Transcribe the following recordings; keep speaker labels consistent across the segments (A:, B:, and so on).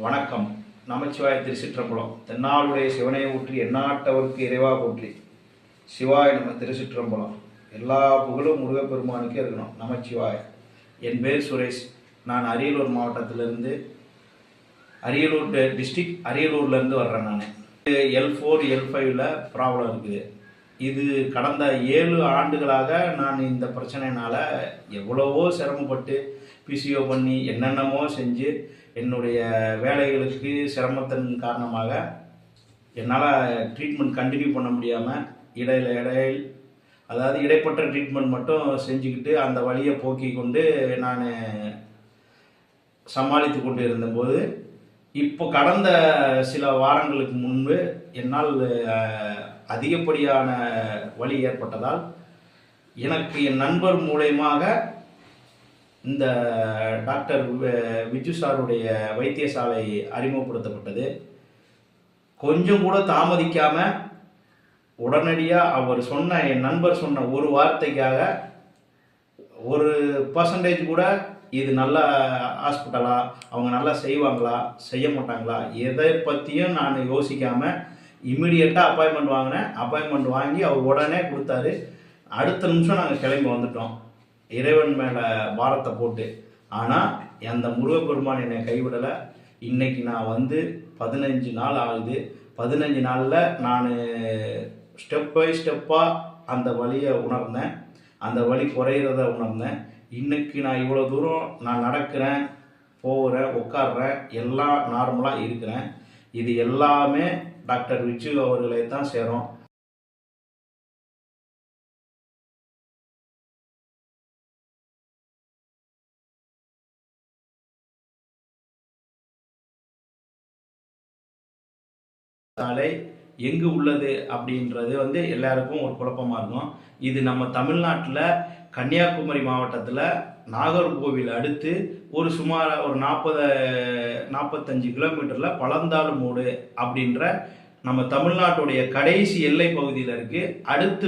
A: வணக்கம். நமச்சிவாய திருச்சிற்றம்பலம். தென்னாளுடைய சிவனை ஊற்றி எந்நாட்டவர்க்கு இறைவா போற்றி. சிவாய நம்ம திருச்சிற்றம்பலம். எல்லா புகழும் முருகப்பெருமானுக்கே இருக்கணும். நமச்சிவாய. என் பேர் சுரேஷ். நான் அரியலூர் மாவட்டத்திலிருந்து, அரியலூர் டிஸ்ட்ரிக்ட், அரியலூர்லேருந்து வர்றேன். நான் L4 L5ல் ப்ராப்ளம் இருக்குது. இது கடந்த 7 ஆண்டுகளாக நான் இந்த பிரச்சனையினால் எவ்வளவோ சிரமப்பட்டு பிசிஓ பண்ணி என்னென்னமோ செஞ்சு என்னுடைய வேலைகளுக்கு சிரமத்தின் காரணமாக என்னால் ட்ரீட்மெண்ட் கண்டினியூ பண்ண முடியாமல் இடைப்பட்ட ட்ரீட்மெண்ட் மட்டும் செஞ்சுக்கிட்டு அந்த வழியை போக்கி கொண்டு நான் சமாளித்து கொண்டு இருந்தபோது, இப்போ கடந்த சில வாரங்களுக்கு முன்பு என்னால் அதிகப்படியான வலி ஏற்பட்டதால் எனக்கு என் நண்பர் மூலயமாக இந்த டாக்டர் விஜு சாருடைய வைத்தியசாலை அறிமுகப்படுத்தப்பட்டது. கொஞ்சம் கூட தாமதிக்காமல் உடனடியாக அவர் சொன்ன, என் நண்பர் சொன்ன ஒரு வார்த்தைக்காக 1% கூட இது நல்ல ஹாஸ்பிட்டலா, அவங்க நல்லா செய்வாங்களா செய்ய மாட்டாங்களா, எதை பற்றியும் நான் யோசிக்காமல் இம்மிடியட்டாக அப்பாயின்மெண்ட் வாங்கினேன். அப்பாயின்மெண்ட் வாங்கி அவர் உடனே கொடுத்தாரு. அடுத்த நிமிஷம் நாங்கள் கிளம்பி வந்துட்டோம், இறைவன் மேலே பாரத்தை போட்டு. ஆனால் அந்த முருகப்பெருமான் என்னை கைவிடலை. இன்றைக்கி நான் 15 நாள் ஆகுது. 15 நாளில் நான் ஸ்டெப் பை ஸ்டெப்பாக அந்த வலியை உணர்ந்தேன், அந்த வலி குறையிறத உணர்ந்தேன். இன்றைக்கி நான் இவ்வளோ தூரம் நான் நடக்கிறேன், போகிறேன், உட்காடுறேன், எல்லாம் நார்மலாக இருக்கிறேன். இது எல்லாமே டாக்டர் விஜு அவர்களை தான் சேரும். சாலை எங்கு உள்ளது அப்படின்றது எல்லாருக்கும் ஒரு குழப்பமாக இருக்கும். இது நம்ம தமிழ்நாட்டில் கன்னியாகுமரி மாவட்டத்தில் நாகர்கோவில் அடுத்து சுமார் ஒரு 45 கிலோமீட்டரில் பழந்தாலுமூடு அப்படின்ற நம்ம தமிழ்நாட்டுடைய கடைசி எல்லை பகுதியில் இருக்குது. அடுத்து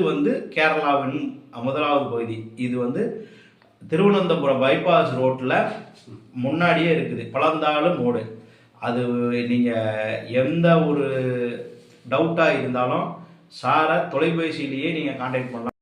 A: கேரளாவின் முதலாவது பகுதி. இது திருவனந்தபுரம் பைபாஸ் ரோட்டில் முன்னாடியே இருக்குது பழந்தாலுமூடு. அது நீங்கள் எந்த ஒரு டவுட்டாக இருந்தாலும் சாரை தொலைபேசியிலேயே நீங்கள் கான்டாக்ட் பண்ணலாம்.